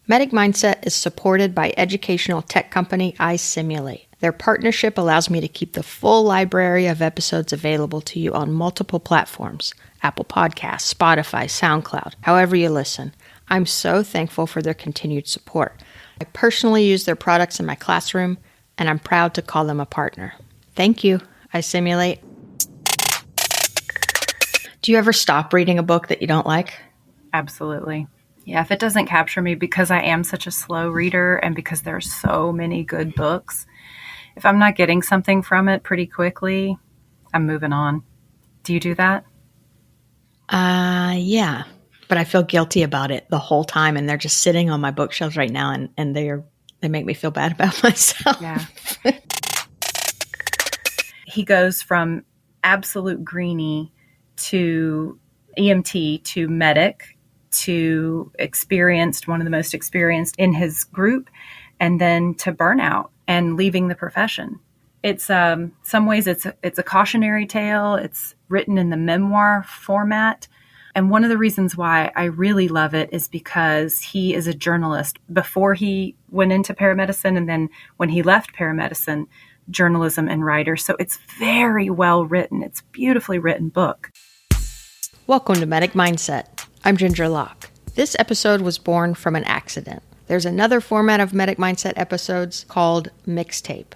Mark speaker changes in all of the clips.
Speaker 1: Medic Mindset is supported by educational tech company iSimulate. Their partnership allows me to keep the full library of episodes available to you on multiple platforms: Apple Podcasts, Spotify, SoundCloud, however you listen. I'm so thankful for their continued support. I personally use their products in my classroom, and I'm proud to call them a partner. Thank you, iSimulate. Do you ever stop reading a book that you don't like?
Speaker 2: Absolutely. Yeah, if it doesn't capture me, because I am such a slow reader and because there are so many good books, if I'm not getting something from it pretty quickly, I'm moving on. Do you do that?
Speaker 1: Yeah, but I feel guilty about it the whole time, and they're just sitting on my bookshelves right now, and they make me feel bad about myself.
Speaker 2: Yeah. He goes from absolute greenie to EMT to medic to experienced, one of the most experienced in his group, and then to burnout and leaving the profession. It's some ways it's a cautionary tale. It's written in the memoir format. And one of the reasons why I really love it is because he is a journalist before he went into paramedicine, and then when he left paramedicine, journalism and writer. So it's very well written. It's a beautifully written book.
Speaker 1: Welcome to Medic Mindset. I'm Ginger Locke. This episode was born from an accident. There's another format of Medic Mindset episodes called Mixtape.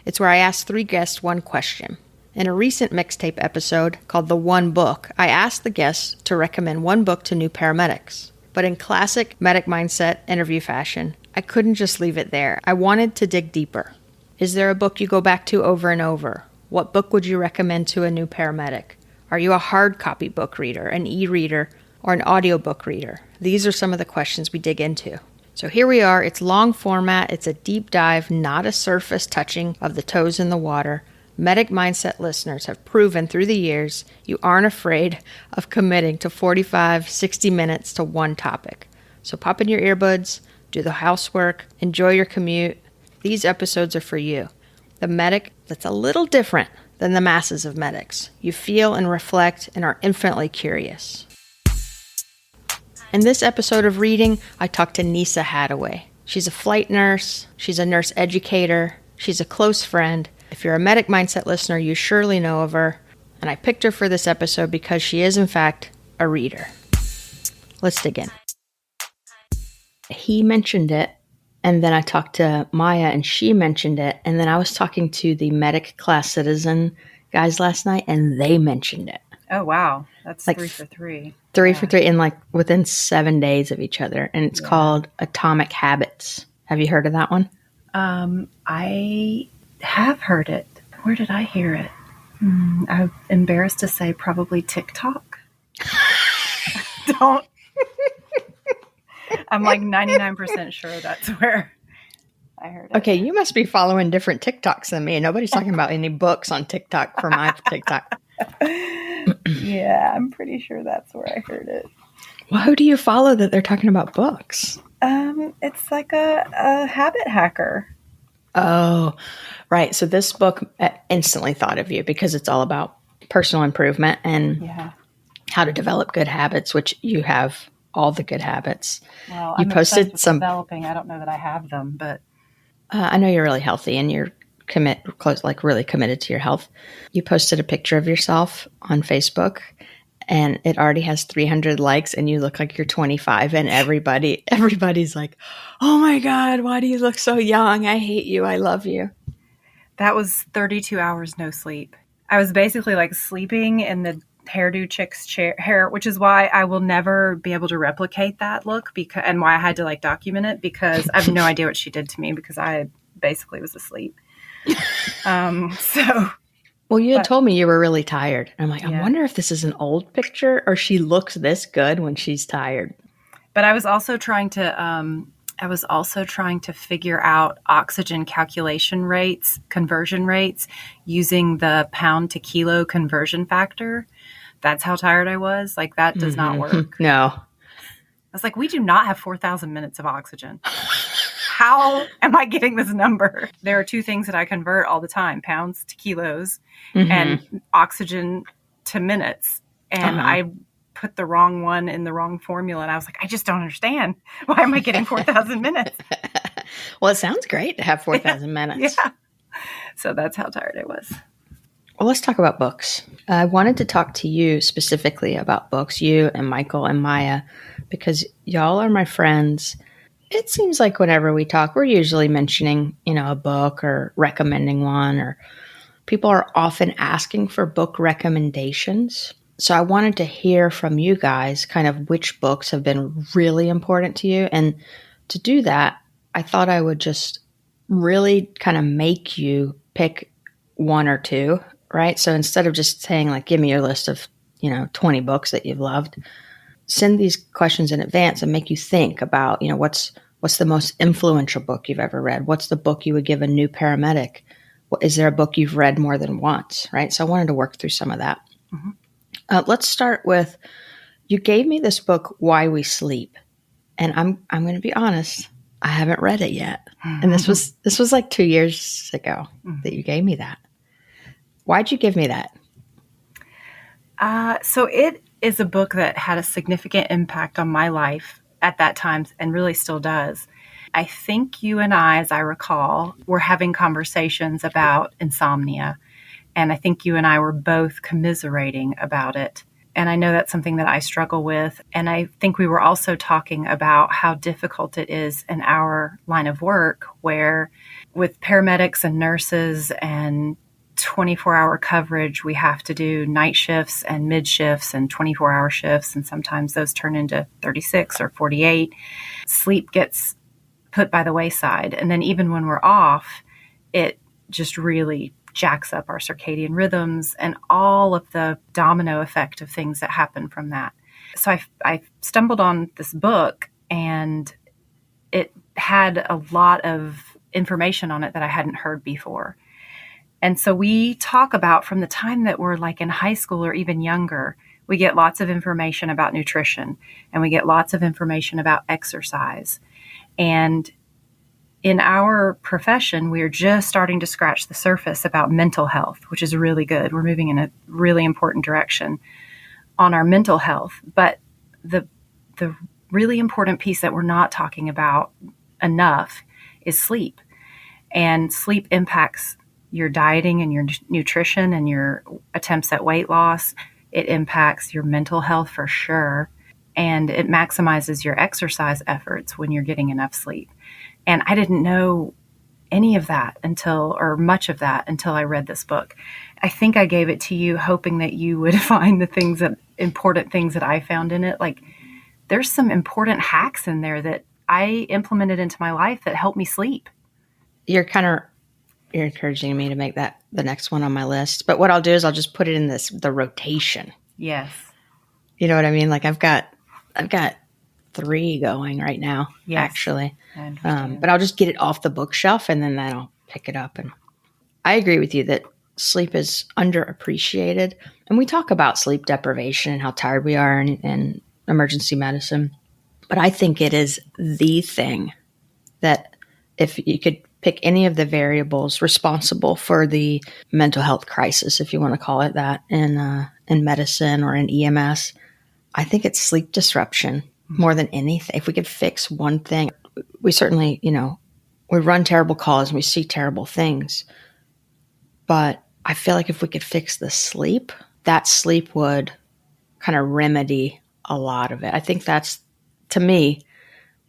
Speaker 1: It's where I ask 3 guests one question. In a recent Mixtape episode called The One Book, I asked the guests to recommend one book to new paramedics. But in classic Medic Mindset interview fashion, I couldn't just leave it there. I wanted to dig deeper. Is there a book you go back to over and over? What book would you recommend to a new paramedic? Are you a hard copy book reader, an e-reader, or an audiobook reader? These are some of the questions we dig into. So here we are. It's long format. It's a deep dive, not a surface touching of the toes in the water. Medic Mindset listeners have proven through the years you aren't afraid of committing to 45, 60 minutes to one topic. So pop in your earbuds, do the housework, enjoy your commute. These episodes are for you. The medic that's a little different than the masses of medics. You feel and reflect and are infinitely curious. In this episode of Reading, I talked to Nyssa Hattaway. She's a flight nurse. She's a nurse educator. She's a close friend. If you're a Medic Mindset listener, you surely know of her. And I picked her for this episode because she is, in fact, a reader. Let's dig in. He mentioned it, and then I talked to Maya, and she mentioned it. And then I was talking to the Medic Class Citizen guys last night, and they mentioned it.
Speaker 2: Oh, wow. That's like 3 for 3.
Speaker 1: 3 for 3 in like within 7 days of each other. And it's called Atomic Habits. Have you heard of that one?
Speaker 2: I have heard it. Where did I hear it? I'm embarrassed to say probably TikTok. Don't. I'm like 99% sure that's where I heard it.
Speaker 1: Okay, you must be following different TikToks than me. Nobody's talking about any books on TikTok for my TikTok.
Speaker 2: Yeah, I'm pretty sure that's where I heard it.
Speaker 1: Well, who do you follow that they're talking about books?
Speaker 2: It's like a habit hacker.
Speaker 1: Oh, right. So this book instantly thought of you because it's all about personal improvement and how to develop good habits, which you have all the good habits.
Speaker 2: Well,
Speaker 1: you
Speaker 2: I'm
Speaker 1: posted
Speaker 2: with
Speaker 1: some
Speaker 2: developing. I don't know that I have them, but
Speaker 1: I know you're really healthy and you're really committed to your health. You posted a picture of yourself on Facebook, and it already has 300 likes, and you look like you're 25, and everybody's like, "Oh my God, why do you look so young? I hate you. I love you."
Speaker 2: That was 32 hours no sleep. I was basically like sleeping in the hairdo chick's hair, which is why I will never be able to replicate that look and why I had to like document it, because I have no idea what she did to me because I basically was asleep.
Speaker 1: Well, you had told me you were really tired. I'm like, I wonder if this is an old picture or she looks this good when she's tired.
Speaker 2: But I was also trying to figure out oxygen conversion rates using the pound to kilo conversion factor. That's how tired I was. Like, that does not work.
Speaker 1: No.
Speaker 2: I was like, we do not have 4,000 minutes of oxygen. How am I getting this number? There are 2 things that I convert all the time: pounds to kilos and oxygen to minutes. And put the wrong one in the wrong formula. And I was like, I just don't understand. Why am I getting 4,000 minutes?
Speaker 1: Well, it sounds great to have 4,000 minutes.
Speaker 2: Yeah. So that's how tired I was.
Speaker 1: Well, let's talk about books. I wanted to talk to you specifically about books, you and Michael and Maya, because y'all are my friends. It seems like whenever we talk, we're usually mentioning, a book or recommending one, or people are often asking for book recommendations. So I wanted to hear from you guys kind of which books have been really important to you. And to do that, I thought I would just really kind of make you pick one or two, right? So instead of just saying like, give me your list of, 20 books that you've loved, send these questions in advance and make you think about, what's the most influential book you've ever read? What's the book you would give a new paramedic? Is there a book you've read more than once, right? So I wanted to work through some of that. Mm-hmm. Let's start with, you gave me this book, Why We Sleep. And I'm going to be honest, I haven't read it yet. And this was like 2 years ago that you gave me that. Why'd you give me that?
Speaker 2: So it is a book that had a significant impact on my life at that time and really still does. I think you and I, as I recall, were having conversations about insomnia. And I think you and I were both commiserating about it. And I know that's something that I struggle with. And I think we were also talking about how difficult it is in our line of work, where with paramedics and nurses and 24-hour coverage, we have to do night shifts and mid shifts and 24-hour shifts. And sometimes those turn into 36 or 48. Sleep gets put by the wayside. And then even when we're off, it just really jacks up our circadian rhythms and all of the domino effect of things that happen from that. So I stumbled on this book, and it had a lot of information on it that I hadn't heard before. And so we talk about, from the time that we're like in high school or even younger, we get lots of information about nutrition, and we get lots of information about exercise. And in our profession, we are just starting to scratch the surface about mental health, which is really good. We're moving in a really important direction on our mental health. But the really important piece that we're not talking about enough is sleep. And sleep impacts your dieting and your nutrition and your attempts at weight loss. It impacts your mental health for sure. And it maximizes your exercise efforts when you're getting enough sleep. And I didn't know any of that or much of that until I read this book. I think I gave it to you hoping that you would find important things that I found in it. Like, there's some important hacks in there that I implemented into my life that helped me sleep.
Speaker 1: You're encouraging me to make that the next one on my list. But what I'll do is I'll just put it in the rotation.
Speaker 2: Yes.
Speaker 1: You know what I mean? Like I've got 3 going right now, yes, actually. But I'll just get it off the bookshelf, and then I'll pick it up. And I agree with you that sleep is underappreciated. And we talk about sleep deprivation and how tired we are in emergency medicine. But I think it is the thing that, if you could pick any of the variables responsible for the mental health crisis, if you want to call it that, in medicine or in EMS, I think it's sleep disruption more than anything. If we could fix one thing, we certainly, we run terrible calls and we see terrible things. But I feel like if we could fix the sleep, that sleep would kind of remedy a lot of it. I think that's, to me,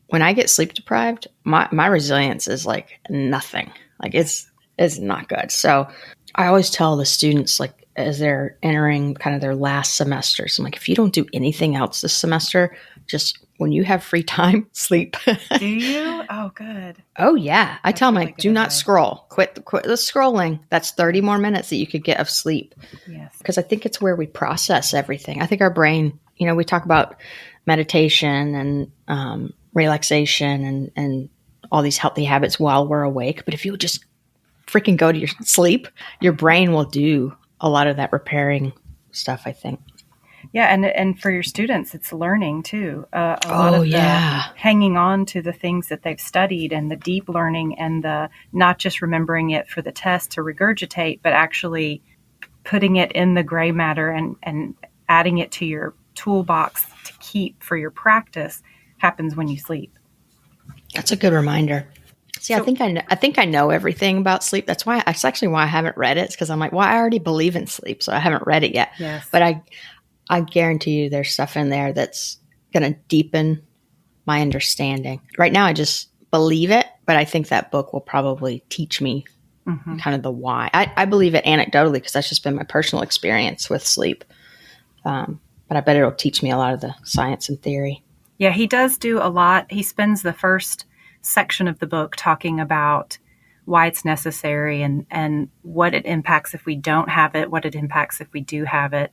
Speaker 1: when I get sleep deprived, my resilience is like nothing. Like it's not good. So I always tell the students, like, as they're entering kind of their last semesters, I'm like, if you don't do anything else this semester, just when you have free time, sleep.
Speaker 2: Do you? Oh, good.
Speaker 1: Oh, yeah. I tell them, like, do not scroll. Quit the scrolling. That's 30 more minutes that you could get of sleep.
Speaker 2: Yes.
Speaker 1: Because I think it's where we process everything. I think our brain, we talk about meditation and relaxation and all these healthy habits while we're awake. But if you just freaking go to your sleep, your brain will do a lot of that repairing stuff, I think.
Speaker 2: Yeah, and for your students, it's learning too. A lot of the hanging on to the things that they've studied, and the deep learning, and the not just remembering it for the test to regurgitate, but actually putting it in the gray matter and adding it to your toolbox to keep for your practice happens when you sleep.
Speaker 1: That's a good reminder. See, I think I know everything about sleep. That's actually why I haven't read it. It's because I'm like, well, I already believe in sleep, so I haven't read it yet.
Speaker 2: Yes.
Speaker 1: But I guarantee you there's stuff in there that's going to deepen my understanding. Right now, I just believe it, but I think that book will probably teach me kind of the why. I believe it anecdotally because that's just been my personal experience with sleep. But I bet it'll teach me a lot of the science and theory.
Speaker 2: Yeah, he does do a lot. He spends the first section of the book talking about why it's necessary and what it impacts if we don't have it, what it impacts if we do have it.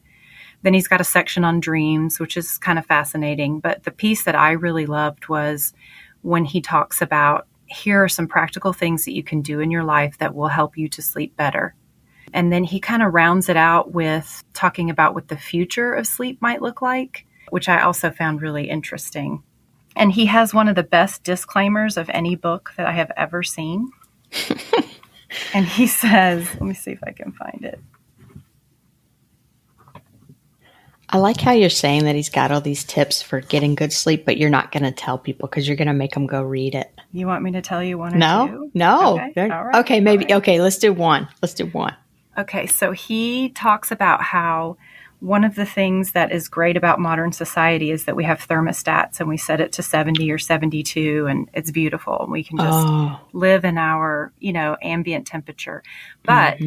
Speaker 2: Then he's got a section on dreams, which is kind of fascinating. But the piece that I really loved was when he talks about, here are some practical things that you can do in your life that will help you to sleep better. And then he kind of rounds it out with talking about what the future of sleep might look like, which I also found really interesting. And he has one of the best disclaimers of any book that I have ever seen. And he says, let me see if I can find it.
Speaker 1: I like how you're saying that he's got all these tips for getting good sleep, but you're not going to tell people because you're going to make them go read it.
Speaker 2: You want me to tell you one or two?
Speaker 1: No.
Speaker 2: Okay, all right.
Speaker 1: Okay, maybe.
Speaker 2: All right.
Speaker 1: Okay, let's do one.
Speaker 2: Okay, so he talks about how one of the things that is great about modern society is that we have thermostats and we set it to 70 or 72 and it's beautiful. And we can just live in our, ambient temperature. But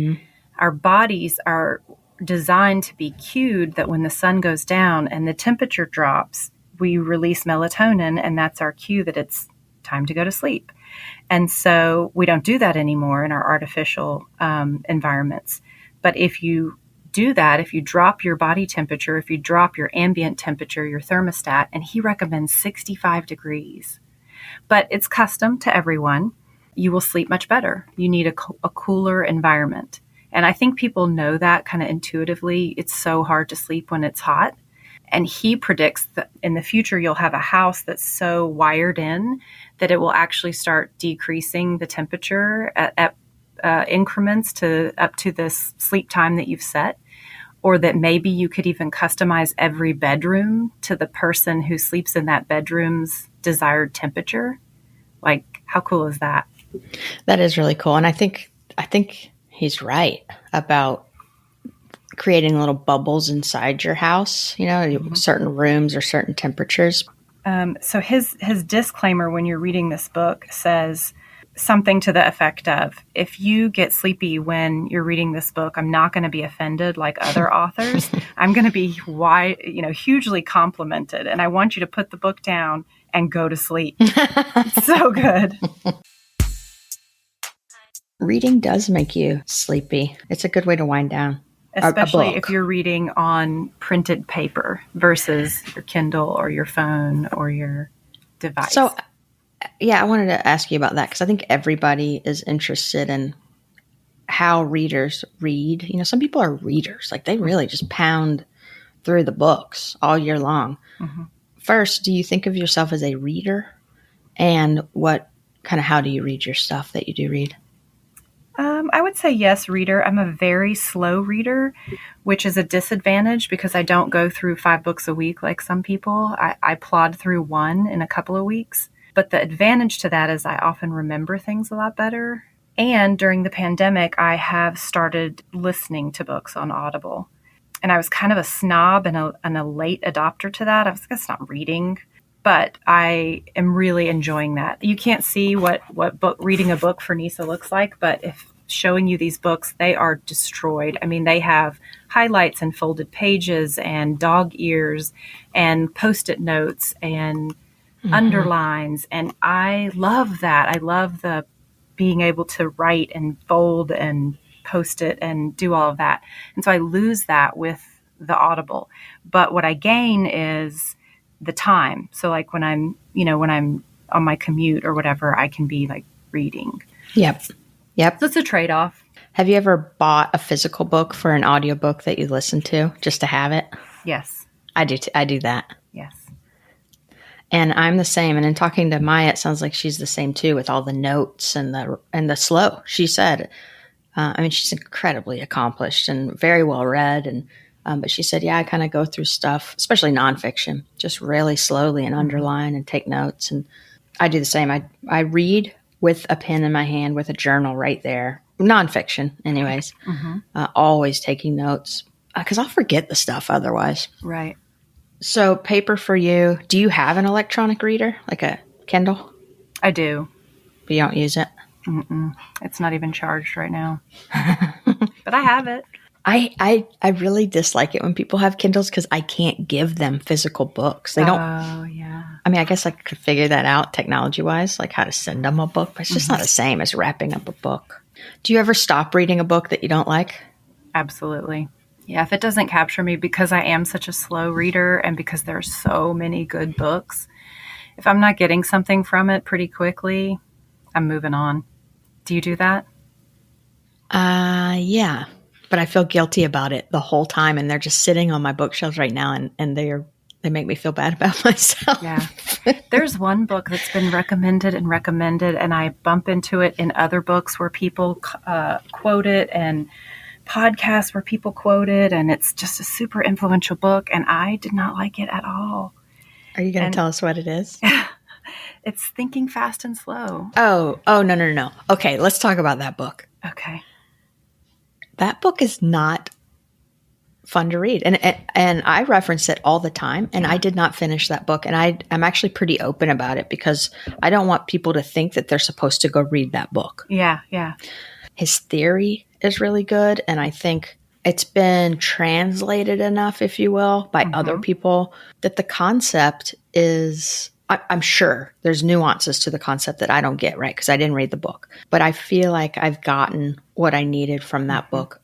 Speaker 2: our bodies are designed to be cued that when the sun goes down and the temperature drops, we release melatonin, and that's our cue that it's time to go to sleep. And so we don't do that anymore in our artificial environments. But if you do that, if you drop your body temperature, if you drop your ambient temperature, your thermostat, and he recommends 65 degrees, but it's custom to everyone, you will sleep much better. You need a cooler environment. And I think people know that kind of intuitively. It's so hard to sleep when it's hot. And he predicts that in the future, you'll have a house that's so wired in that it will actually start decreasing the temperature at increments to up to this sleep time that you've set. Or that maybe you could even customize every bedroom to the person who sleeps in that bedroom's desired temperature. Like, how cool is that?
Speaker 1: That is really cool. And I think he's right about creating little bubbles inside your house, certain rooms or certain temperatures.
Speaker 2: So his disclaimer when you're reading this book says something to the effect of, if you get sleepy when you're reading this book, I'm not going to be offended like other authors. I'm going to be hugely complimented. And I want you to put the book down and go to sleep. So good.
Speaker 1: Reading does make you sleepy. It's a good way to wind down.
Speaker 2: Especially if you're reading on printed paper versus your Kindle or your phone or your device.
Speaker 1: So, yeah, I wanted to ask you about that because I think everybody is interested in how readers read. Some people are readers. Like, they really just pound through the books all year long. Mm-hmm. First, do you think of yourself as a reader? And how do you read your stuff that you do read?
Speaker 2: I would say yes, reader. I'm a very slow reader, which is a disadvantage because I don't go through 5 books a week like some people. I plod through one in a couple of weeks. But the advantage to that is I often remember things a lot better. And during the pandemic, I have started listening to books on Audible. And I was kind of a snob and a late adopter to that. I was like, that's not reading. But I am really enjoying that. You can't see what reading a book for Nyssa looks like, but if showing you these books, they are destroyed. I mean, they have highlights and folded pages and dog ears and Post-it notes and underlines. And I love that. I love the being able to write and fold and post it and do all of that. And so I lose that with the Audible. But what I gain is the time. So like when I'm on my commute or whatever, I can be like reading.
Speaker 1: Yep.
Speaker 2: So it's a trade-off.
Speaker 1: Have you ever bought a physical book for an audiobook that you listen to just to have it?
Speaker 2: Yes.
Speaker 1: I do that.
Speaker 2: Yes.
Speaker 1: And I'm the same. And in talking to Maya, it sounds like she's the same too, with all the notes and the slow. She said, she's incredibly accomplished and very well read. And But she said, yeah, I kind of go through stuff, especially nonfiction, just really slowly and underline and take notes. And I do the same. I read with a pen in my hand with a journal right there. Nonfiction, anyways. Always taking notes because I'll forget the stuff otherwise.
Speaker 2: Right.
Speaker 1: So paper for you. Do you have an electronic reader, like a Kindle?
Speaker 2: I do.
Speaker 1: But you don't use it?
Speaker 2: It's not even charged right now. But I have it.
Speaker 1: I really dislike it when people have Kindles because I can't give them physical books. They don't.
Speaker 2: Oh, yeah.
Speaker 1: I mean, I guess I could figure that out technology-wise, like how to send them a book, but it's just not the same as wrapping up a book. Do you ever stop reading a book that you don't like?
Speaker 2: Absolutely. Yeah, if it doesn't capture me, because I am such a slow reader and because there are so many good books, if I'm not getting something from it pretty quickly, I'm moving on. Do you do that?
Speaker 1: Yeah. But I feel guilty about it the whole time, and they're just sitting on my bookshelves right now, and they make me feel bad about myself.
Speaker 2: Yeah. There's one book that's been recommended, and I bump into it in other books where people quote it and podcasts where people quote it, and it's just a super influential book, and I did not like it at all.
Speaker 1: Are you going to tell us what it is?
Speaker 2: It's Thinking Fast and Slow.
Speaker 1: Oh, no. Okay, let's talk about that book.
Speaker 2: Okay.
Speaker 1: That book is not fun to read. And I reference it all the time, and I did not finish that book. And I'm actually pretty open about it because I don't want people to think that they're supposed to go read that book.
Speaker 2: Yeah.
Speaker 1: His theory is really good, and I think it's been translated enough, if you will, by other people that the concept is... I'm sure there's nuances to the concept that I don't get, right? Because I didn't read the book. But I feel like I've gotten what I needed from that book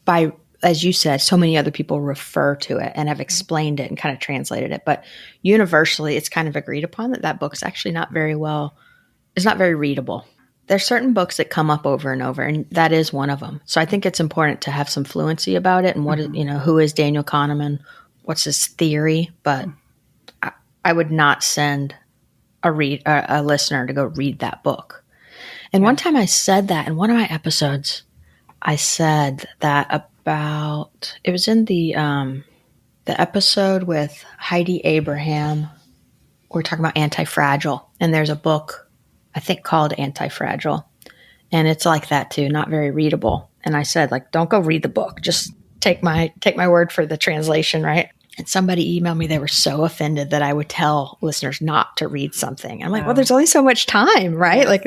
Speaker 1: by, as you said, so many other people refer to it and have explained it and kind of translated it. But universally, it's kind of agreed upon that book's actually not very readable. There's certain books that come up over and over, and that is one of them. So I think it's important to have some fluency about it and what who is Daniel Kahneman, what's his theory, but I would not send a listener to go read that book. And one time I said that in one of my episodes. I said that about, it was in the episode with Heidi Abraham. We're talking about Anti-Fragile, and there's a book I think called Anti-Fragile, and it's like that too, not very readable. And I said, like, don't go read the book, just take my word for the translation, right? And somebody emailed me, they were so offended that I would tell listeners not to read something. I'm like, well, there's only so much time, right? Yes. Like,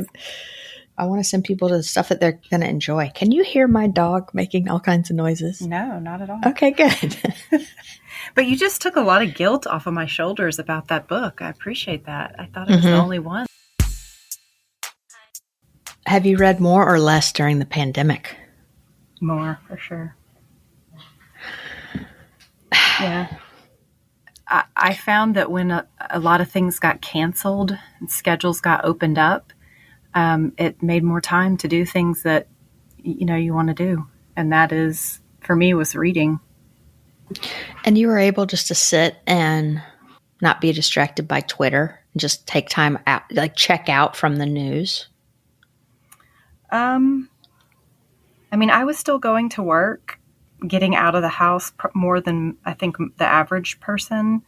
Speaker 1: I want to send people to the stuff that they're going to enjoy. Can you hear my dog making all kinds of noises?
Speaker 2: No, not at all.
Speaker 1: Okay, good.
Speaker 2: But you just took a lot of guilt off of my shoulders about that book. I appreciate that. I thought it was the only one.
Speaker 1: Have you read more or less during the pandemic?
Speaker 2: More, for sure. Yeah. I found that when a lot of things got canceled and schedules got opened up, it made more time to do things that, you want to do. And that is, for me, was reading.
Speaker 1: And you were able just to sit and not be distracted by Twitter and just take time out, like check out from the news?
Speaker 2: I was still going to work, getting out of the house more than I think the average person,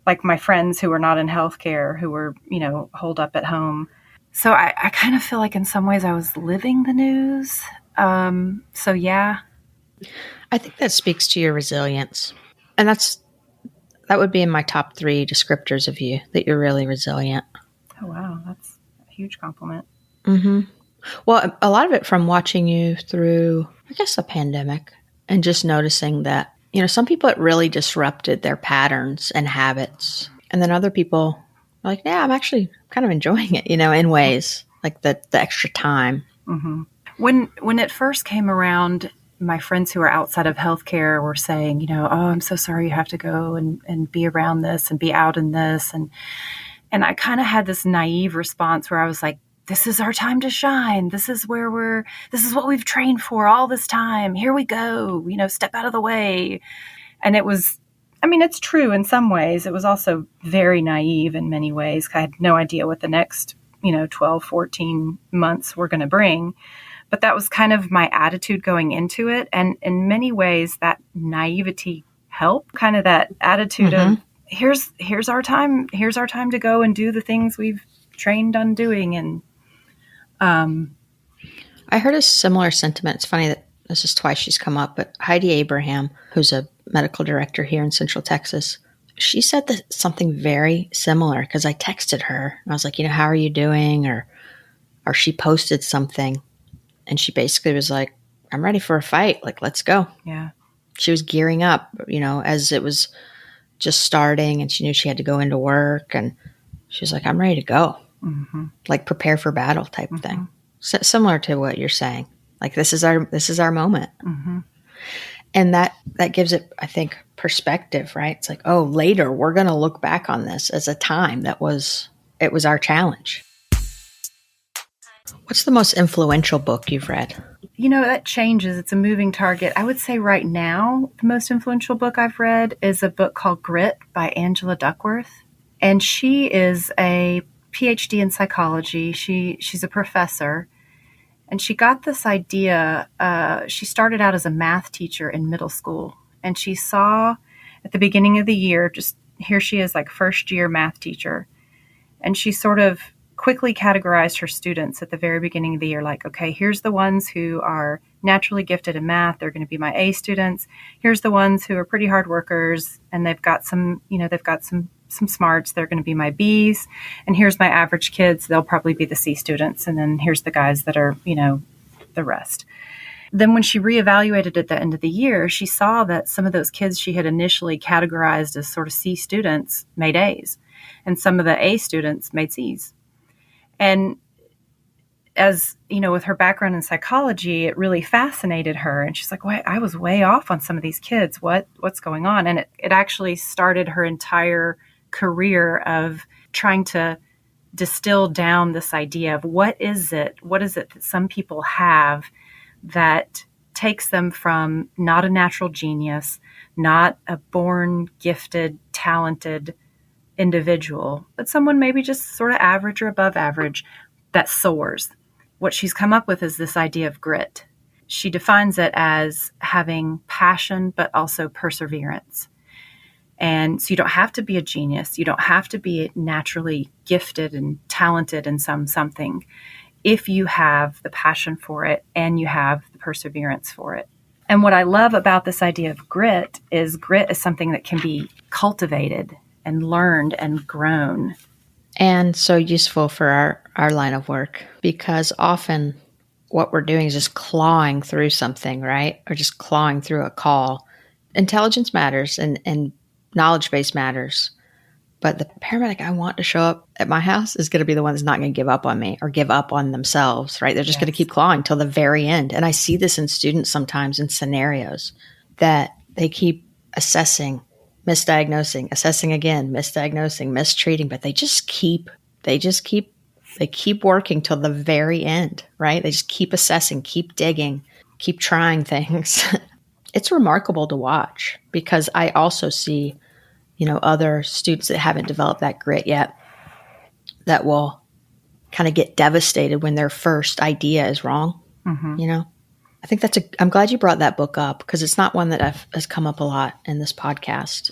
Speaker 2: like my friends who were not in healthcare, who were, holed up at home. So I kind of feel like in some ways I was living the news. So yeah.
Speaker 1: I think that speaks to your resilience. And that would be in my top 3 descriptors of you, that you're really resilient.
Speaker 2: Oh, wow. That's a huge compliment.
Speaker 1: Mm-hmm. Well, a lot of it from watching you through, I guess, the pandemic and just noticing that, some people, it really disrupted their patterns and habits. And then other people are like, yeah, I'm actually kind of enjoying it, in ways like the extra time.
Speaker 2: Mm-hmm. When it first came around, my friends who are outside of healthcare were saying, oh, I'm so sorry you have to go and be around this and be out in this. And I kind of had this naive response where I was like, this is our time to shine. This is what we've trained for all this time. Here we go, step out of the way. And it was, it's true in some ways. It was also very naive in many ways. I had no idea what the next, 12, 14 months were going to bring. But that was kind of my attitude going into it. And in many ways, that naivety helped, kind of that attitude of here's our time to go and do the things we've trained on doing. And
Speaker 1: I heard a similar sentiment. It's funny that this is twice she's come up, but Heidi Abraham, who's a medical director here in Central Texas, she said that something very similar, because I texted her. I was like, how are you doing? Or she posted something, and she basically was like, I'm ready for a fight. Like, let's go.
Speaker 2: Yeah.
Speaker 1: She was gearing up, as it was just starting, and she knew she had to go into work, and she was like, I'm ready to go. Mm-hmm. Like, prepare for battle type thing. Similar to what you're saying. Like, this is our moment. Mm-hmm. And that gives it, I think, perspective, right? It's like, oh, later we're going to look back on this as a time it was our challenge. What's the most influential book you've read?
Speaker 2: That changes. It's a moving target. I would say right now, the most influential book I've read is a book called Grit by Angela Duckworth. And she is a PhD in psychology. She's a professor. And she got this idea. She started out as a math teacher in middle school. And she saw at the beginning of the year, just here she is, like first year math teacher. And she sort of quickly categorized her students at the very beginning of the year, like, okay, here's the ones who are naturally gifted in math. They're going to be my A students. Here's the ones who are pretty hard workers and they've got some smarts. They're going to be my Bs. And here's my average kids. They'll probably be the C students. And then here's the guys that are, the rest. Then when she reevaluated at the end of the year, she saw that some of those kids she had initially categorized as sort of C students made As, and some of the A students made Cs. And as, with her background in psychology, it really fascinated her. And she's like, wait, I was way off on some of these kids. What's going on? And it actually started her entire career of trying to distill down this idea of what is it that some people have that takes them from not a natural genius, not a born gifted, talented individual, but someone maybe just sort of average or above average that soars. What she's come up with is this idea of grit. She defines it as having passion, but also perseverance. And so you don't have to be a genius. You don't have to be naturally gifted and talented in something if you have the passion for it and you have the perseverance for it. And what I love about this idea of grit is something that can be cultivated and learned and grown.
Speaker 1: And so useful for our line of work, because often what we're doing is just clawing through something, right? Or just clawing through a call. Intelligence matters and knowledge base matters. But the paramedic I want to show up at my house is going to be the one that's not going to give up on me or give up on themselves, right? They're just going to keep clawing till the very end. And I see this in students sometimes in scenarios that they keep assessing, misdiagnosing, assessing again, misdiagnosing, mistreating, but they keep working till the very end, right? They just keep assessing, keep digging, keep trying things. It's remarkable to watch, because I also see, other students that haven't developed that grit yet that will kind of get devastated when their first idea is wrong. Mm-hmm. I think I'm glad you brought that book up, because it's not one that has come up a lot in this podcast.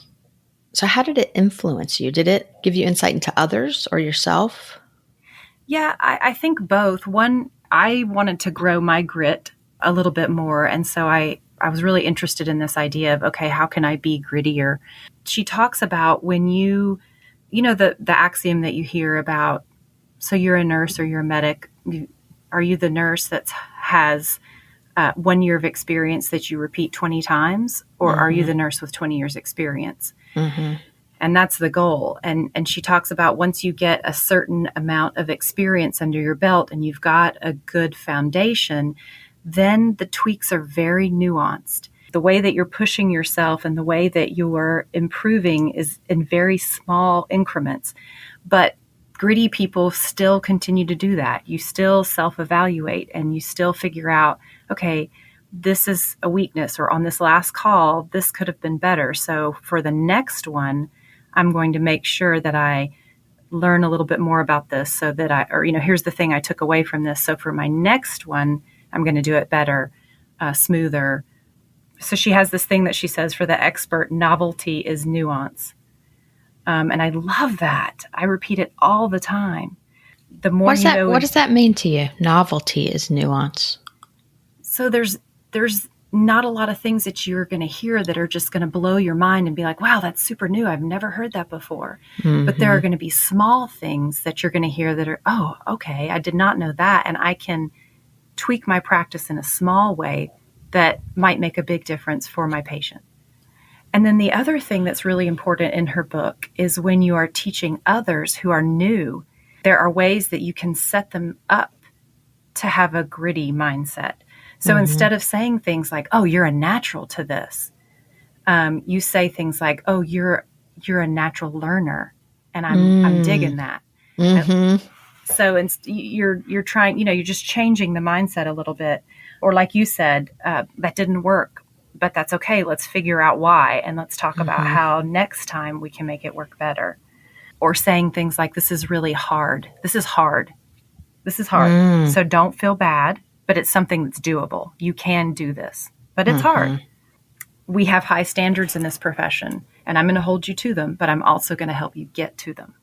Speaker 1: So how did it influence you? Did it give you insight into others or yourself?
Speaker 2: Yeah, I think both. One, I wanted to grow my grit a little bit more. And so I was really interested in this idea of, okay, how can I be grittier? She talks about when the axiom that you hear about, so you're a nurse or you're a medic. Are you the nurse that has 1 year of experience that you repeat 20 times? Or are you the nurse with 20 years experience? Mm-hmm. And that's the goal. And she talks about once you get a certain amount of experience under your belt and you've got a good foundation, then the tweaks are very nuanced. The way that you're pushing yourself and the way that you're improving is in very small increments. But gritty people still continue to do that. You still self-evaluate and you still figure out, okay, this is a weakness, or on this last call, this could have been better. So for the next one, I'm going to make sure that I learn a little bit more about this so that here's the thing I took away from this. So for my next one, I'm going to do it better, smoother. So she has this thing that she says, for the expert, novelty is nuance. And I love that. I repeat it all the time. The more
Speaker 1: you know, what does that mean to you? Novelty is nuance.
Speaker 2: So there's not a lot of things that you're going to hear that are just going to blow your mind and be like, wow, that's super new. I've never heard that before. Mm-hmm. But there are going to be small things that you're going to hear that are, oh, okay, I did not know that. And I can tweak my practice in a small way that might make a big difference for my patient. And then the other thing that's really important in her book is when you are teaching others who are new, there are ways that you can set them up to have a gritty mindset. So instead of saying things like, oh, you're a natural to this, you say things like, oh, you're a natural learner. And I'm digging that. Mm-hmm. So you're trying, you're just changing the mindset a little bit. Or like you said, that didn't work, but that's okay. Let's figure out why. And let's talk about how next time we can make it work better. Or saying things like, this is really hard. This is hard. This is hard. So don't feel bad, but it's something that's doable. You can do this, but it's hard. We have high standards in this profession, and I'm going to hold you to them, but I'm also going to help you get to them.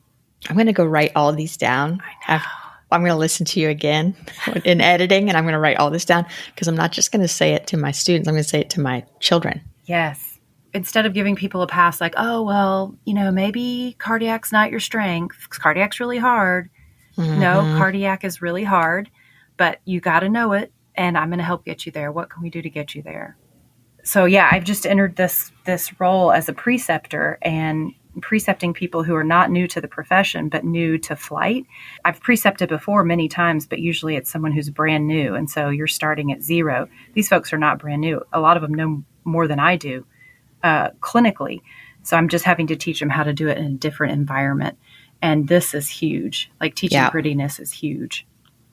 Speaker 1: I'm going to go write all of these down.
Speaker 2: I know.
Speaker 1: I'm going to listen to you again in editing, and I'm going to write all this down because I'm not just going to say it to my students. I'm going to say it to my children.
Speaker 2: Yes. Instead of giving people a pass like, oh, well, maybe cardiac's not your strength. Cardiac's really hard. No, cardiac is really hard, but you got to know it, and I'm going to help get you there. What can we do to get you there? So, yeah, I've just entered this role as a preceptor and precepting people who are not new to the profession, but new to flight. I've precepted before many times, but usually it's someone who's brand new. And so you're starting at zero. These folks are not brand new. A lot of them know more than I do clinically. So I'm just having to teach them how to do it in a different environment. And this is huge. Like teaching grittiness is huge.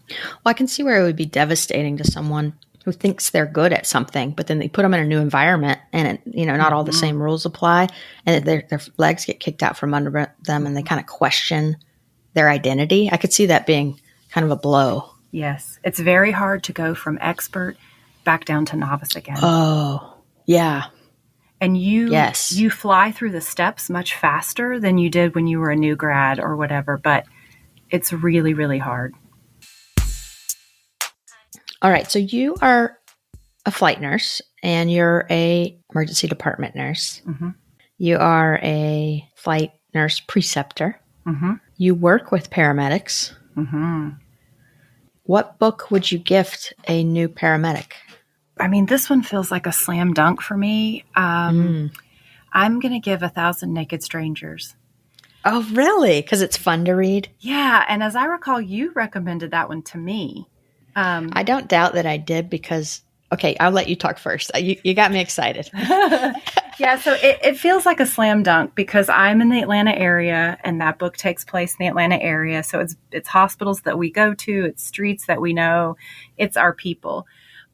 Speaker 1: Well, I can see where it would be devastating to someone who thinks they're good at something, but then they put them in a new environment and, not all the same rules apply, and their legs get kicked out from under them and they kind of question their identity. I could see that being kind of a blow.
Speaker 2: Yes. It's very hard to go from expert back down to novice again.
Speaker 1: Oh, yeah.
Speaker 2: And you fly through the steps much faster than you did when you were a new grad or whatever, but it's really, really hard.
Speaker 1: All right. So you are a flight nurse and you're a emergency department nurse. Mm-hmm. You are a flight nurse preceptor. Mm-hmm. You work with paramedics. Mm-hmm. What book would you gift a new paramedic?
Speaker 2: I mean, this one feels like a slam dunk for me. I'm going to give 1,000 Naked Strangers.
Speaker 1: Oh, really? Because it's fun to read?
Speaker 2: Yeah. And as I recall, you recommended that one to me.
Speaker 1: I don't doubt that I did because, okay, I'll let you talk first. You got me excited.
Speaker 2: Yeah, so it feels like a slam dunk because I'm in the Atlanta area and that book takes place in the Atlanta area. So it's hospitals that we go to, it's streets that we know, it's our people.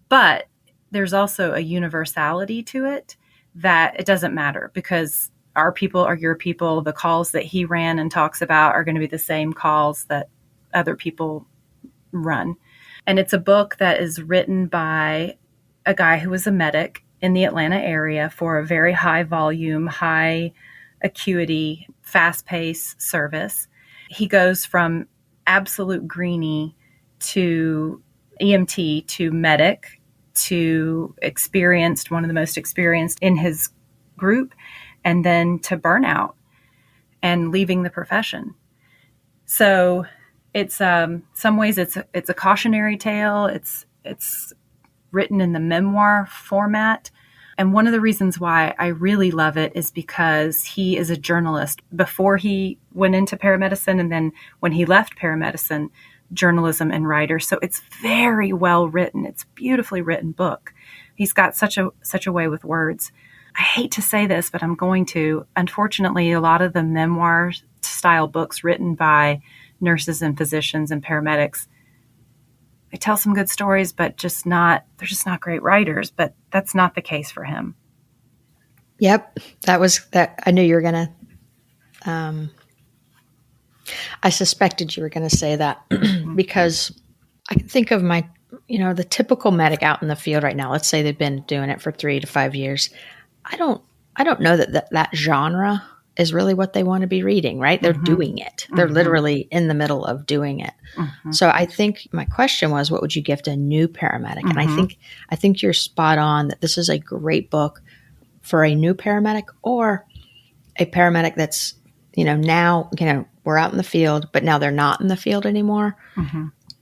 Speaker 2: But there's also a universality to it that it doesn't matter because our people are your people. The calls that he ran and talks about are going to be the same calls that other people run. And it's a book that is written by a guy who was a medic in the Atlanta area for a very high volume, high acuity, fast paced service. He goes from absolute greenie to EMT to medic to experienced, one of the most experienced in his group, and then to burnout and leaving the profession. So it's some ways it's a cautionary tale. It's written in the memoir format. And one of the reasons why I really love it is because he is a journalist before he went into paramedicine, and then when he left paramedicine, journalism and writer. So it's very well written. It's a beautifully written book. He's got such a way with words. I hate to say this, but I'm going to. Unfortunately, a lot of the memoir style books written by nurses and physicians and paramedics, they tell some good stories, but they're just not great writers. But that's not the case for him.
Speaker 1: Yep. That. I knew you were going to, I suspected you were going to say that because I can think of my the typical medic out in the field right now, let's say they've been doing it for 3 to 5 years. I don't know that genre is really what they want to be reading, right? They're doing it. They're literally in the middle of doing it. So I think my question was, what would you gift a new paramedic? And I think you're spot on that this is a great book for a new paramedic or a paramedic that's, now, we're out in the field, but now they're not in the field anymore.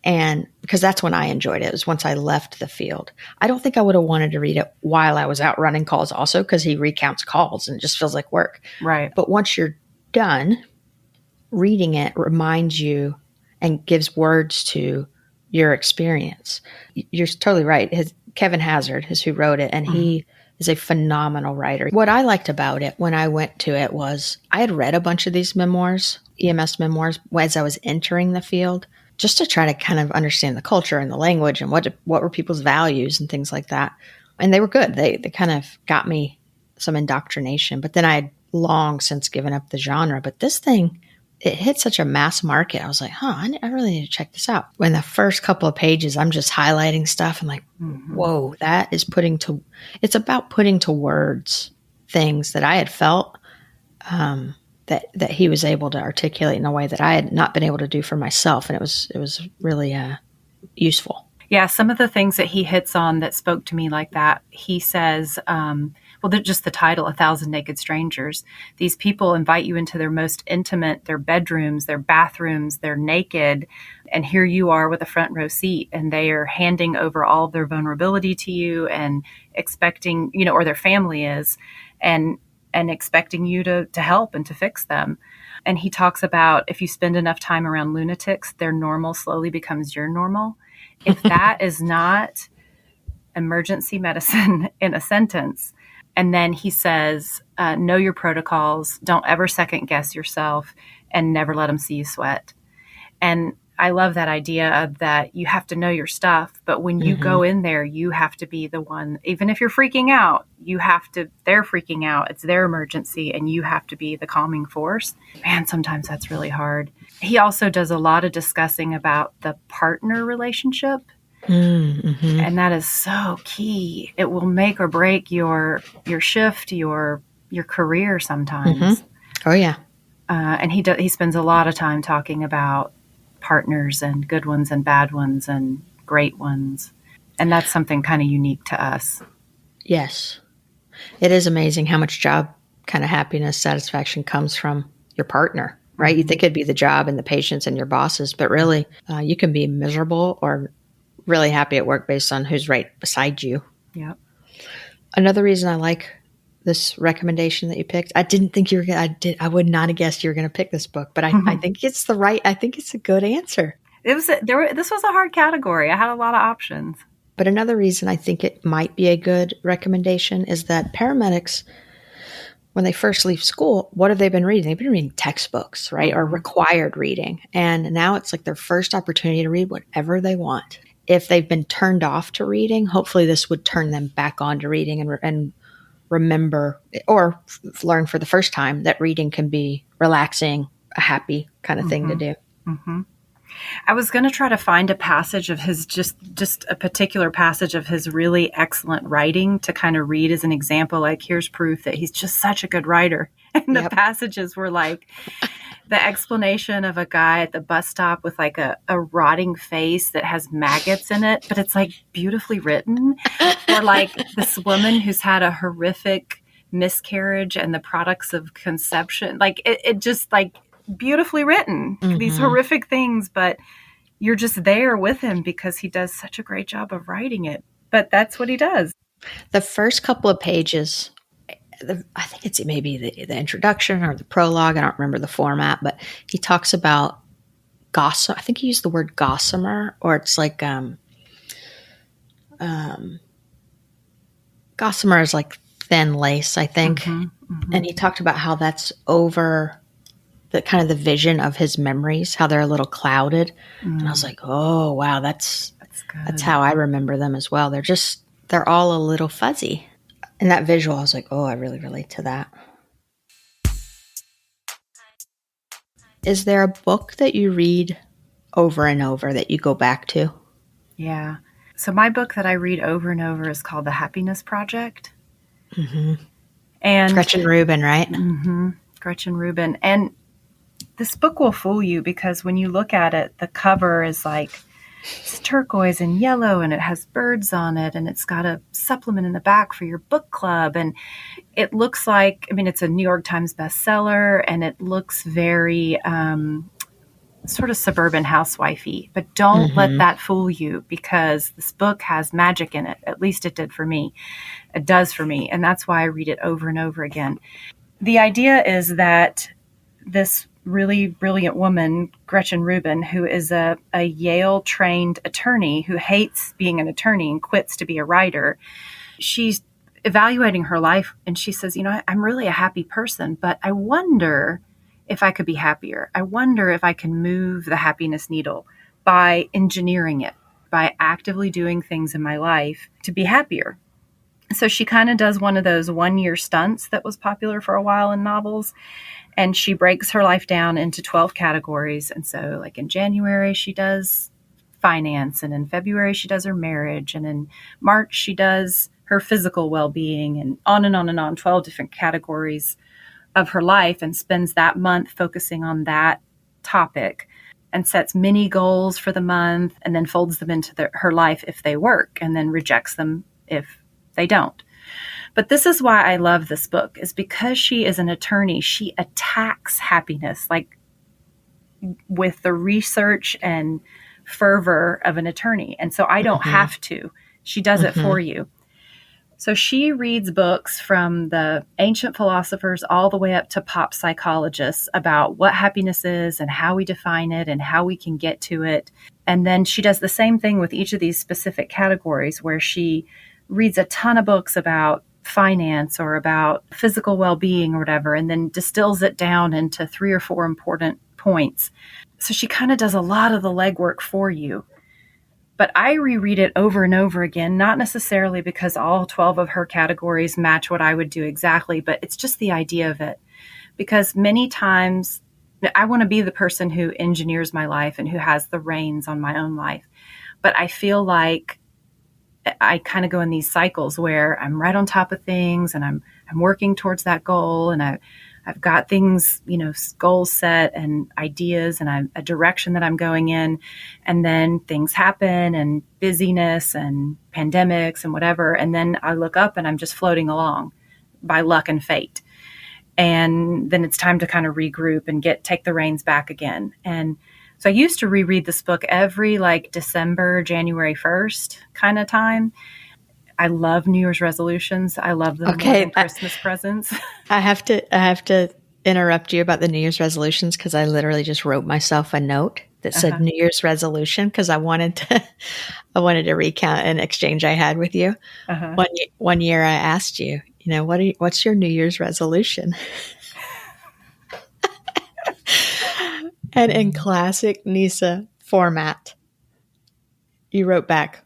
Speaker 1: And because that's when I enjoyed it, was once I left the field. I don't think I would have wanted to read it while I was out running calls also, because he recounts calls and it just feels like work.
Speaker 2: Right.
Speaker 1: But once you're done, reading it reminds you and gives words to your experience. You're totally right. Kevin Hazard is who wrote it, and he is a phenomenal writer. What I liked about it when I went to it was I had read a bunch of these memoirs, EMS memoirs, as I was entering the field, just to try to kind of understand the culture and the language and what were people's values and things like that. And they were good. They kind of got me some indoctrination. But then I had long since given up the genre. But this thing, it hit such a mass market. I was like, I really need to check this out. When the first couple of pages, I'm just highlighting stuff and like, whoa, that is it's about putting to words things that I had felt, that he was able to articulate in a way that I had not been able to do for myself. And it was really useful.
Speaker 2: Yeah, some of the things that he hits on that spoke to me like that, he says, they're just the title, 1,000 Naked Strangers. These people invite you into their most intimate, their bedrooms, their bathrooms, they're naked. And here you are with a front row seat, and they are handing over all of their vulnerability to you and expecting, or their family is, and expecting you to help and to fix them. And he talks about if you spend enough time around lunatics, their normal slowly becomes your normal. If that is not emergency medicine in a sentence. And then he says, know your protocols, don't ever second guess yourself, and never let them see you sweat. And I love that idea of that you have to know your stuff, but when you go in there, you have to be the one, even if you're freaking out, they're freaking out. It's their emergency, and you have to be the calming force. Man, sometimes that's really hard. He also does a lot of discussing about the partner relationship. And that is so key. It will make or break your shift, your career sometimes.
Speaker 1: Oh yeah.
Speaker 2: And he spends a lot of time talking about partners and good ones and bad ones and great ones. And that's something kind of unique to us.
Speaker 1: Yes. It is amazing how much job kind of happiness, satisfaction comes from your partner, right? You think it'd be the job and the patients and your bosses, but really you can be miserable or really happy at work based on who's right beside you.
Speaker 2: Yeah.
Speaker 1: Another reason I like this recommendation that you picked, I didn't think you were going to, I would not have guessed you were going to pick this book, but I think it's I think it's a good answer.
Speaker 2: This was a hard category. I had a lot of options.
Speaker 1: But another reason I think it might be a good recommendation is that paramedics, when they first leave school, what have they been reading? They've been reading textbooks, right? Or required reading. And now it's like their first opportunity to read whatever they want. If they've been turned off to reading, hopefully this would turn them back on to reading and remember or learn for the first time that reading can be relaxing, a happy kind of thing to do.
Speaker 2: I was going to try to find a passage of his, just a particular passage of his really excellent writing to kind of read as an example, like here's proof that he's just such a good writer. And the passages were like the explanation of a guy at the bus stop with like a rotting face that has maggots in it, but it's like beautifully written. Or like this woman who's had a horrific miscarriage and the products of conception. Like it just like beautifully written, these horrific things, but you're just there with him because he does such a great job of writing it. But that's what he does.
Speaker 1: The first couple of pages, I think it's maybe the introduction or the prologue. I don't remember the format, but he talks about gossamer. I think he used the word gossamer, or it's like gossamer is like thin lace, I think. And he talked about how that's over the kind of the vision of his memories, how they're a little clouded. And I was like, oh wow, that's how I remember them as well. They're all a little fuzzy. And that visual, I was like, oh, I really relate to that. Is there a book that you read over and over that you go back to?
Speaker 2: Yeah. So my book that I read over and over is called The Happiness Project.
Speaker 1: Mm-hmm.
Speaker 2: And
Speaker 1: Gretchen Rubin, right?
Speaker 2: Mm-hmm, Gretchen Rubin. And this book will fool you because when you look at it, the cover is like it's turquoise and yellow and it has birds on it and it's got a supplement in the back for your book club. And it looks like, I mean, it's a New York Times bestseller and it looks very sort of suburban housewifey, but don't let that fool you because this book has magic in it. At least it did for me. It does for me. And that's why I read it over and over again. The idea is that this really brilliant woman, Gretchen Rubin, who is a Yale-trained attorney who hates being an attorney and quits to be a writer, she's evaluating her life and she says, I'm really a happy person, but I wonder if I could be happier. I wonder if I can move the happiness needle by engineering it, by actively doing things in my life to be happier. So she kind of does one of those 1-year stunts that was popular for a while in novels. And she breaks her life down into 12 categories. And so like in January, she does finance. And in February, she does her marriage. And in March, she does her physical well-being and on and on and on, 12 different categories of her life and spends that month focusing on that topic and sets mini goals for the month and then folds them into her life if they work and then rejects them if they don't. But this is why I love this book, is because she is an attorney. She attacks happiness like with the research and fervor of an attorney. And so I don't have to. She does it for you. So she reads books from the ancient philosophers all the way up to pop psychologists about what happiness is and how we define it and how we can get to it. And then she does the same thing with each of these specific categories where she reads a ton of books about finance or about physical well-being or whatever, and then distills it down into 3 or 4 important points. So she kind of does a lot of the legwork for you. But I reread it over and over again, not necessarily because all 12 of her categories match what I would do exactly, but it's just the idea of it. Because many times I want to be the person who engineers my life and who has the reins on my own life. But I feel like I kind of go in these cycles where I'm right on top of things and I'm working towards that goal and I've got things, goals set and ideas and a direction that I'm going in. And then things happen and busyness and pandemics and whatever. And then I look up and I'm just floating along by luck and fate. And then it's time to kind of regroup and take the reins back again. And so I used to reread this book every December, January 1st kind of time. I love New Year's resolutions. I love them more than Christmas presents. I have
Speaker 1: to interrupt you about the New Year's resolutions because I literally just wrote myself a note that said New Year's resolution because I wanted to recount an exchange I had with you. One year I asked you, what's your New Year's resolution? And in classic Nyssa format, you wrote back,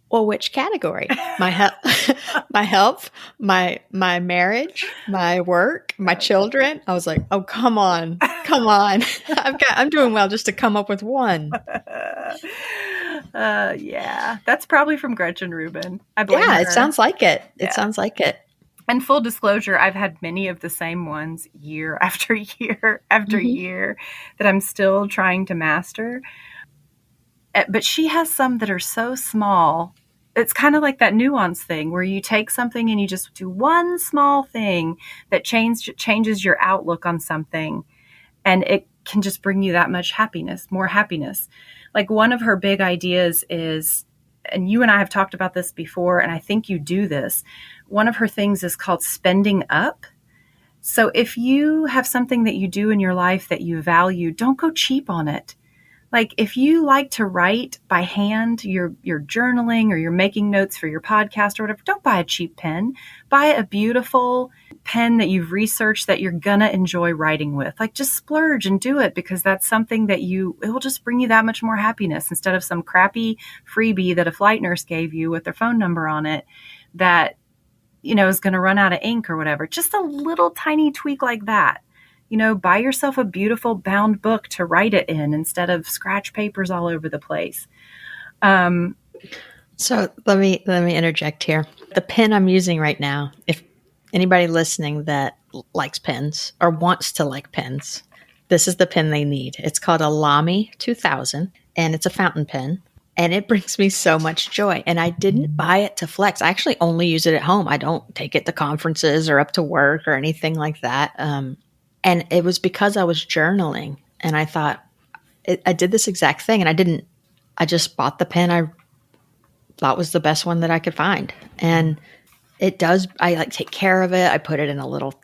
Speaker 1: well, which category? My health, my marriage, my work, my children. I was like, oh, come on. I'm doing well just to come up with one.
Speaker 2: Yeah, that's probably from Gretchen Rubin. I blame her.
Speaker 1: It sounds like it. It sounds like it.
Speaker 2: And full disclosure, I've had many of the same ones year after year after year that I'm still trying to master. But she has some that are so small. It's kind of like that nuance thing where you take something and you just do one small thing that changes your outlook on something. And it can just bring you that much happiness, more happiness. Like one of her big ideas is, and you and I have talked about this before, and I think you do this. One of her things is called spending up. So if you have something that you do in your life that you value, don't go cheap on it. Like if you like to write by hand, you're journaling or you're making notes for your podcast or whatever, don't buy a cheap pen. Buy a beautiful pen that you've researched that you're going to enjoy writing with. Like just splurge and do it because that's something that it will just bring you that much more happiness instead of some crappy freebie that a flight nurse gave you with their phone number on it that, is going to run out of ink or whatever. Just a little tiny tweak like that. Buy yourself a beautiful bound book to write it in instead of scratch papers all over the place.
Speaker 1: So let me interject here. The pen I'm using right now, if anybody listening that likes pens or wants to like pens, this is the pen they need. It's called a Lamy 2000, and it's a fountain pen. And it brings me so much joy. And I didn't buy it to flex. I actually only use it at home. I don't take it to conferences or up to work or anything like that. And it was because I was journaling, and I thought I did this exact thing. And I just bought the pen I thought was the best one that I could find. And it does, I like take care of it. I put it in a little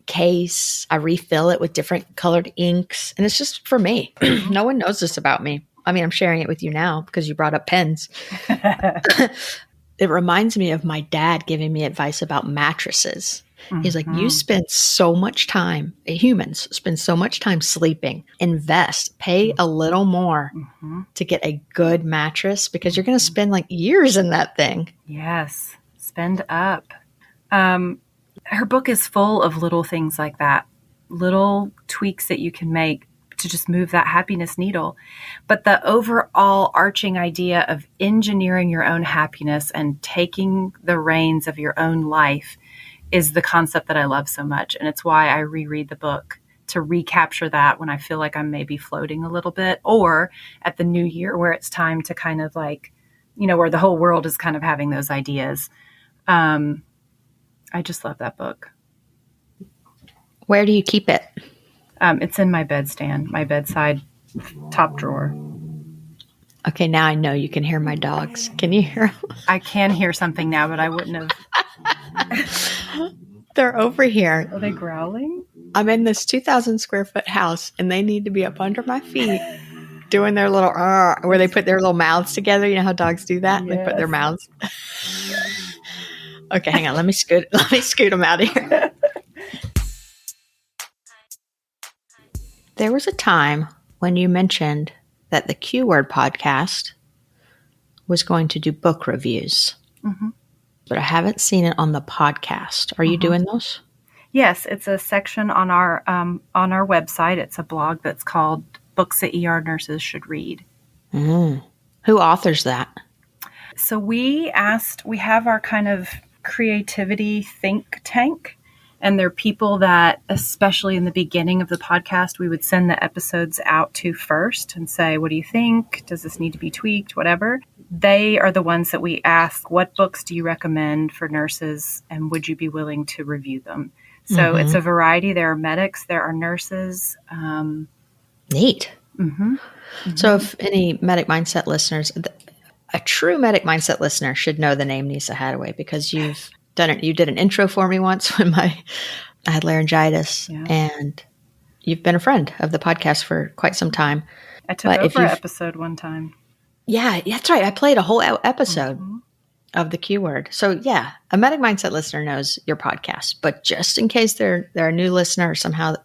Speaker 1: case. I refill it with different colored inks. And it's just for me. No one knows this about me. I mean, I'm sharing it with you now because you brought up pens. It reminds me of my dad giving me advice about mattresses. He's like, you spend so much time, humans spend so much time sleeping. Invest, pay a little more to get a good mattress because you're going to spend like years in that thing.
Speaker 2: Yes, spend up. Her book is full of little things like that, little tweaks that you can make to just move that happiness needle. But the overall arching idea of engineering your own happiness and taking the reins of your own life is the concept that I love so much. And it's why I reread the book to recapture that when I feel like I'm maybe floating a little bit, or at the new year where it's time to kind of like, where the whole world is kind of having those ideas. I just love that book.
Speaker 1: Where do you keep it?
Speaker 2: It's in my bedstand, my bedside top drawer.
Speaker 1: Okay, now I know you can hear my dogs. Can you hear them?
Speaker 2: I can hear something now, but I wouldn't have.
Speaker 1: They're over here.
Speaker 2: Are they growling?
Speaker 1: I'm in this 2,000 square foot house, and they need to be up under my feet doing their little, where they put their little mouths together. You know how dogs do that? Yes. They put their mouths. Okay, hang on. Let me scoot them out of here. There was a time when you mentioned that the Q Word podcast was going to do book reviews, but I haven't seen it on the podcast. Are you doing those?
Speaker 2: Yes, it's a section on our website. It's a blog that's called Books That ER Nurses Should Read.
Speaker 1: Who authors that?
Speaker 2: So we have our kind of creativity think tank. And they're people that, especially in the beginning of the podcast, we would send the episodes out to first and say, what do you think? Does this need to be tweaked? Whatever. They are the ones that we ask, what books do you recommend for nurses? And would you be willing to review them? So it's a variety. There are medics. There are nurses.
Speaker 1: Neat. So if any medic mindset listeners, a true medic mindset listener should know the name Nyssa Hattaway because you've done it. You did an intro for me once when I had laryngitis, and you've been a friend of the podcast for quite some time.
Speaker 2: I took over an episode one time.
Speaker 1: Yeah, that's right. I played a whole episode of the Q Word. So yeah, a medic mindset listener knows your podcast, but just in case they're a new listener or somehow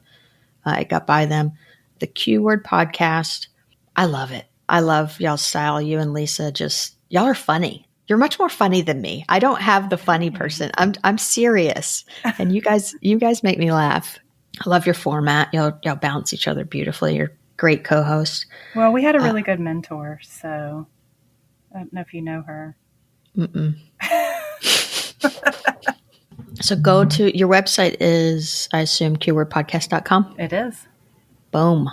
Speaker 1: it got by them, the Q Word podcast, I love it. I love y'all's style. You and Lisa, y'all are funny. You're much more funny than me. I don't have the funny person. I'm serious, and you guys make me laugh. I love your format. Y'all balance each other beautifully. You're great co-host.
Speaker 2: Well, we had a really good mentor, so I don't know if you know her.
Speaker 1: So go to your website is, I assume, qwordpodcast.com.
Speaker 2: It is.
Speaker 1: Boom.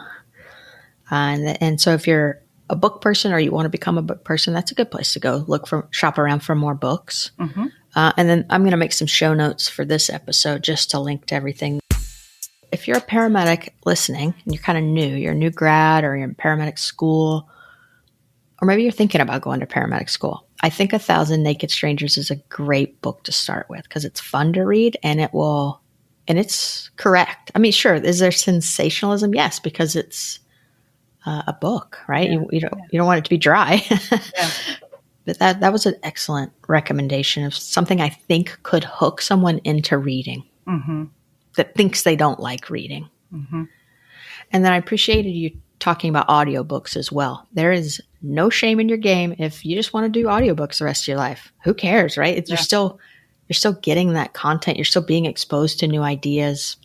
Speaker 1: And so if you're a book person or you want to become a book person, that's a good place to go. Shop around for more books. And then I'm going to make some show notes for this episode just to link to everything. If you're a paramedic listening and you're kind of new, you're a new grad or you're in paramedic school, or maybe you're thinking about going to paramedic school, I think 1,000 Naked Strangers is a great book to start with because it's fun to read and it's correct. I mean, sure, is there sensationalism? Yes, because it's a book, right? Yeah, you don't want it to be dry. But that was an excellent recommendation of something I think could hook someone into reading that thinks they don't like reading. And then I appreciated you talking about audiobooks as well. There is no shame in your game if you just want to do audiobooks the rest of your life. Who cares, right? You're still getting that content. You're still being exposed to new ideas.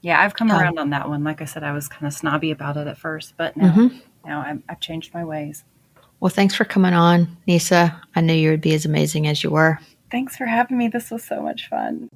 Speaker 2: Yeah, I've come around on that one. Like I said, I was kind of snobby about it at first, but now I've changed my ways.
Speaker 1: Well, thanks for coming on, Nyssa. I knew you would be as amazing as you were.
Speaker 2: Thanks for having me. This was so much fun.